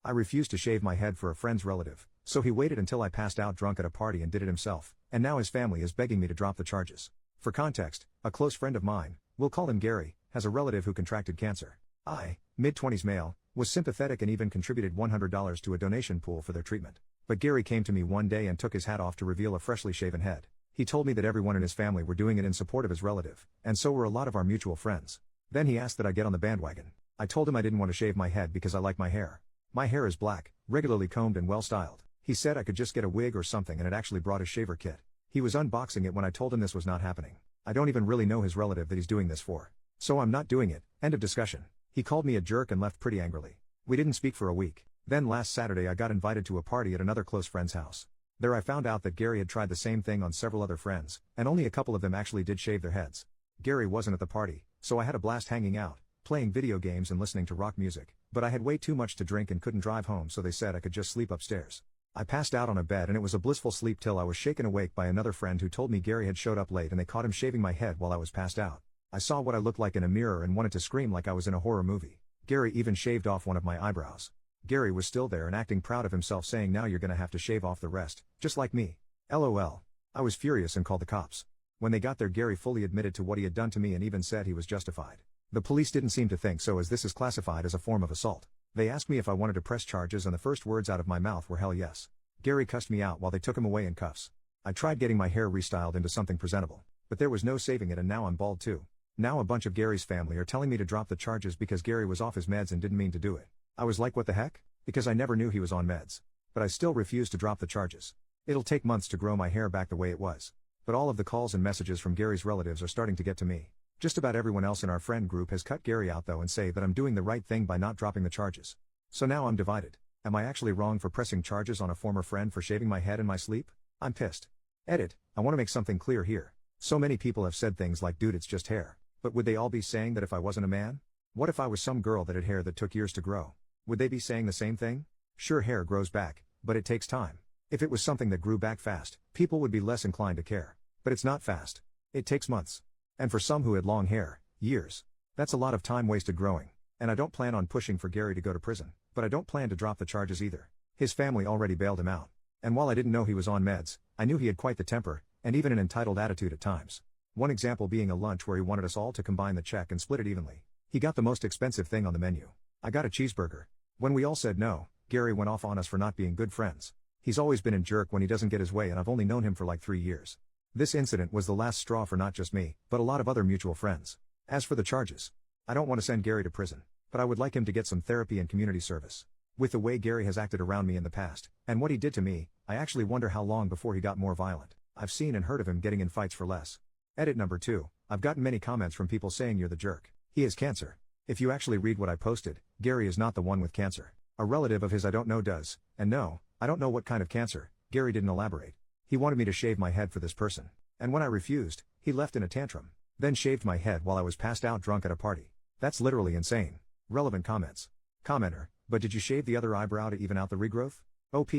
I refused to shave my head for a friend's relative, so he waited until I passed out drunk at a party and did it himself, and now his family is begging me to drop the charges. For context, a close friend of mine, we'll call him Gary, has a relative who contracted cancer. I, mid-20s male, was sympathetic and even contributed $100 to a donation pool for their treatment. But Gary came to me one day and took his hat off to reveal a freshly shaven head. He told me that everyone in his family were doing it in support of his relative, and so were a lot of our mutual friends. Then he asked that I get on the bandwagon. I told him I didn't want to shave my head because I like my hair. My hair is black, regularly combed and well styled. He said I could just get a wig or something and had actually brought his shaver kit. He was unboxing it when I told him this was not happening. I don't even really know his relative that he's doing this for. So I'm not doing it, end of discussion. He called me a jerk and left pretty angrily. We didn't speak for a week. Then last Saturday I got invited to a party at another close friend's house. There I found out that Gary had tried the same thing on several other friends, and only a couple of them actually did shave their heads. Gary wasn't at the party, so I had a blast hanging out, playing video games and listening to rock music, but I had way too much to drink and couldn't drive home, so they said I could just sleep upstairs. I passed out on a bed and it was a blissful sleep till I was shaken awake by another friend who told me Gary had showed up late and they caught him shaving my head while I was passed out. I saw what I looked like in a mirror and wanted to scream like I was in a horror movie. Gary even shaved off one of my eyebrows. Gary was still there and acting proud of himself, saying now you're gonna have to shave off the rest, just like me. LOL. I was furious and called the cops. When they got there, Gary fully admitted to what he had done to me and even said he was justified. The police didn't seem to think so, as this is classified as a form of assault. They asked me if I wanted to press charges and the first words out of my mouth were hell yes. Gary cussed me out while they took him away in cuffs. I tried getting my hair restyled into something presentable, but there was no saving it, and now I'm bald too. Now a bunch of Gary's family are telling me to drop the charges because Gary was off his meds and didn't mean to do it. I was like, what the heck? Because I never knew he was on meds. But I still refuse to drop the charges. It'll take months to grow my hair back the way it was. But all of the calls and messages from Gary's relatives are starting to get to me. Just about everyone else in our friend group has cut Gary out though and say that I'm doing the right thing by not dropping the charges. So now I'm divided. Am I actually wrong for pressing charges on a former friend for shaving my head in my sleep? I'm pissed. Edit. I want to make something clear here. So many people have said things like, dude, it's just hair. But would they all be saying that if I wasn't a man? What if I was some girl that had hair that took years to grow? Would they be saying the same thing? Sure, hair grows back, but it takes time. If it was something that grew back fast, people would be less inclined to care. But it's not fast. It takes months. And for some who had long hair, years. That's a lot of time wasted growing. And I don't plan on pushing for Gary to go to prison, but I don't plan to drop the charges either. His family already bailed him out. And while I didn't know he was on meds, I knew he had quite the temper, and even an entitled attitude at times. One example being a lunch where he wanted us all to combine the check and split it evenly. He got the most expensive thing on the menu. I got a cheeseburger. When we all said no, Gary went off on us for not being good friends. He's always been a jerk when he doesn't get his way, and I've only known him for like 3 years. This incident was the last straw for not just me, but a lot of other mutual friends. As for the charges, I don't want to send Gary to prison, but I would like him to get some therapy and community service. With the way Gary has acted around me in the past, and what he did to me, I actually wonder how long before he got more violent. I've seen and heard of him getting in fights for less. Edit number 2. I've gotten many comments from people saying you're the jerk. He has cancer. If you actually read what I posted, Gary is not the one with cancer. A relative of his I don't know does, and no, I don't know what kind of cancer. Gary didn't elaborate. He wanted me to shave my head for this person. And when I refused, he left in a tantrum. Then shaved my head while I was passed out drunk at a party. That's literally insane. Relevant comments. Commenter, but did you shave the other eyebrow to even out the regrowth? OP,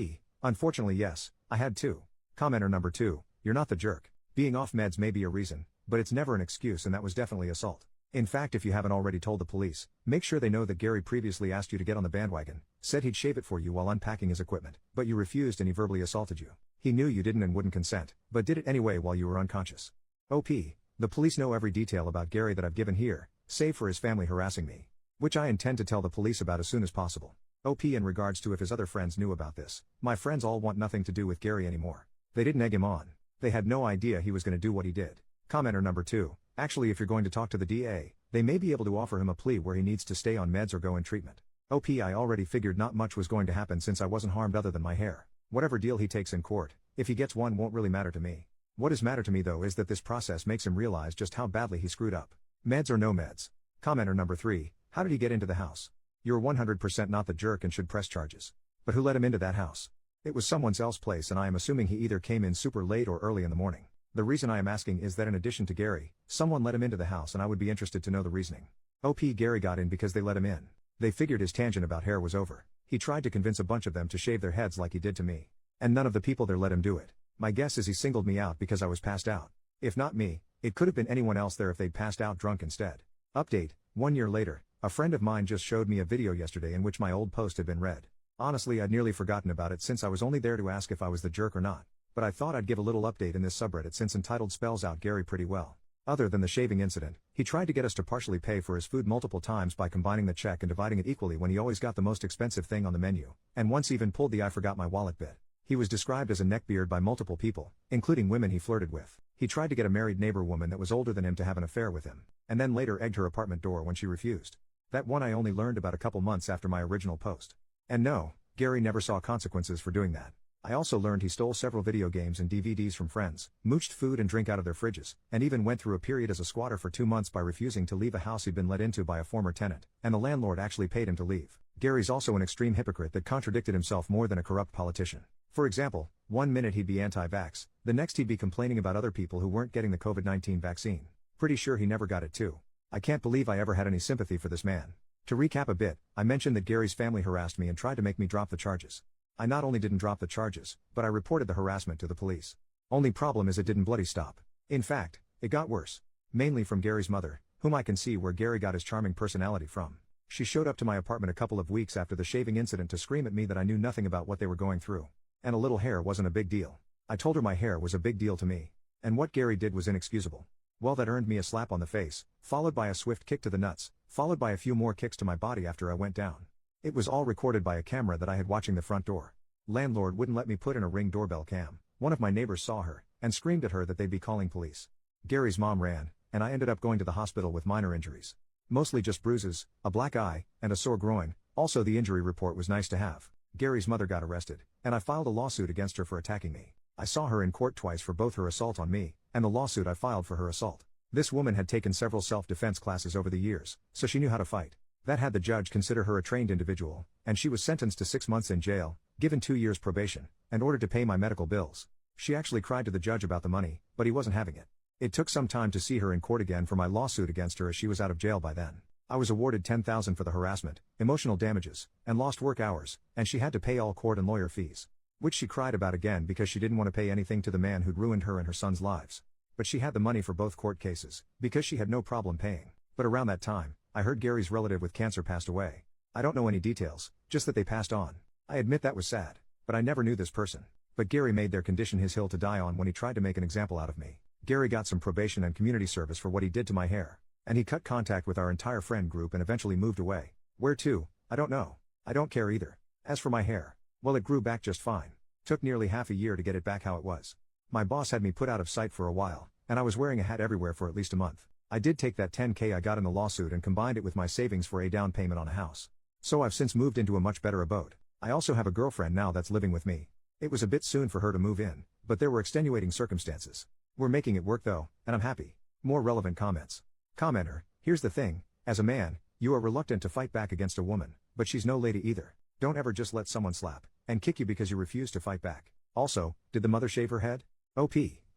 unfortunately yes, I had to. Commenter number 2, you're not the jerk. Being off meds may be a reason, but it's never an excuse, and that was definitely assault. In fact, if you haven't already told the police, make sure they know that Gary previously asked you to get on the bandwagon, said he'd shave it for you while unpacking his equipment, but you refused and he verbally assaulted you. He knew you didn't and wouldn't consent, but did it anyway while you were unconscious. OP, the police know every detail about Gary that I've given here, save for his family harassing me, which I intend to tell the police about as soon as possible. OP, in regards to if his other friends knew about this, my friends all want nothing to do with Gary anymore. They didn't egg him on. They had no idea he was going to do what he did. Commenter number 2, actually if you're going to talk to the DA, they may be able to offer him a plea where he needs to stay on meds or go in treatment. OP, I already figured not much was going to happen since I wasn't harmed other than my hair. Whatever deal he takes in court, if he gets one, won't really matter to me. What does matter to me though is that this process makes him realize just how badly he screwed up. Meds or no meds. Commenter number 3, how did he get into the house? You're 100% not the jerk and should press charges. But who let him into that house? It was someone else's place, and I am assuming he either came in super late or early in the morning. The reason I am asking is that in addition to Gary, someone let him into the house, and I would be interested to know the reasoning. OP, Gary got in because they let him in. They figured his tangent about hair was over. He tried to convince a bunch of them to shave their heads like he did to me. And none of the people there let him do it. My guess is he singled me out because I was passed out. If not me, it could have been anyone else there if they'd passed out drunk instead. Update, 1 year later, a friend of mine just showed me a video yesterday in which my old post had been read. Honestly, I'd nearly forgotten about it since I was only there to ask if I was the jerk or not. But I thought I'd give a little update in this subreddit since entitled spells out Gary pretty well. Other than the shaving incident, he tried to get us to partially pay for his food multiple times by combining the check and dividing it equally when he always got the most expensive thing on the menu, and once even pulled the I forgot my wallet bit. He was described as a neckbeard by multiple people, including women he flirted with. He tried to get a married neighbor woman that was older than him to have an affair with him, and then later egged her apartment door when she refused. That one I only learned about a couple months after my original post. And no, Gary never saw consequences for doing that. I also learned he stole several video games and DVDs from friends, mooched food and drink out of their fridges, and even went through a period as a squatter for 2 months by refusing to leave a house he'd been let into by a former tenant, and the landlord actually paid him to leave. Gary's also an extreme hypocrite that contradicted himself more than a corrupt politician. For example, one minute he'd be anti-vax, the next he'd be complaining about other people who weren't getting the COVID-19 vaccine. Pretty sure he never got it too. I can't believe I ever had any sympathy for this man. To recap a bit, I mentioned that Gary's family harassed me and tried to make me drop the charges. I not only didn't drop the charges, but I reported the harassment to the police. Only problem is it didn't bloody stop. In fact, it got worse. Mainly from Gary's mother, whom I can see where Gary got his charming personality from. She showed up to my apartment a couple of weeks after the shaving incident to scream at me that I knew nothing about what they were going through. And a little hair wasn't a big deal. I told her my hair was a big deal to me. And what Gary did was inexcusable. Well, that earned me a slap on the face, followed by a swift kick to the nuts, followed by a few more kicks to my body after I went down. It was all recorded by a camera that I had watching the front door. Landlord wouldn't let me put in a Ring doorbell cam. One of my neighbors saw her, and screamed at her that they'd be calling police. Gary's mom ran, and I ended up going to the hospital with minor injuries. Mostly just bruises, a black eye, and a sore groin. Also, the injury report was nice to have. Gary's mother got arrested, and I filed a lawsuit against her for attacking me. I saw her in court twice for both her assault on me, and the lawsuit I filed for her assault. This woman had taken several self-defense classes over the years, so she knew how to fight. That had the judge consider her a trained individual, and she was sentenced to 6 months in jail, given 2 years probation, and ordered to pay my medical bills. She actually cried to the judge about the money, but he wasn't having it. It took some time to see her in court again for my lawsuit against her as she was out of jail by then. I was awarded $10,000 for the harassment, emotional damages, and lost work hours, and she had to pay all court and lawyer fees. Which she cried about again because she didn't want to pay anything to the man who'd ruined her and her son's lives. But she had the money for both court cases, because she had no problem paying. But around that time, I heard Gary's relative with cancer passed away. I don't know any details, just that they passed on. I admit that was sad, but I never knew this person. But Gary made their condition his hill to die on when he tried to make an example out of me. Gary got some probation and community service for what he did to my hair. And he cut contact with our entire friend group and eventually moved away. Where to? I don't know. I don't care either. As for my hair, well, it grew back just fine. Took nearly half a year to get it back how it was. My boss had me put out of sight for a while, and I was wearing a hat everywhere for at least a month. I did take that $10,000 I got in the lawsuit and combined it with my savings for a down payment on a house. So I've since moved into a much better abode. I also have a girlfriend now that's living with me. It was a bit soon for her to move in, but there were extenuating circumstances. We're making it work though, and I'm happy. More relevant comments. Commenter, here's the thing, as a man, you are reluctant to fight back against a woman, but she's no lady either. Don't ever just let someone slap and kick you because you refuse to fight back. Also, did the mother shave her head? OP.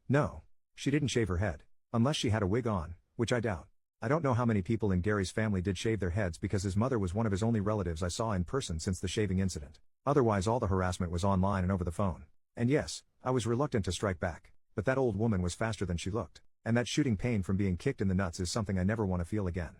No. She didn't shave her head. Unless she had a wig on, which I doubt. I don't know how many people in Gary's family did shave their heads because his mother was one of his only relatives I saw in person since the shaving incident. Otherwise all the harassment was online and over the phone. And yes, I was reluctant to strike back, but that old woman was faster than she looked. And that shooting pain from being kicked in the nuts is something I never want to feel again.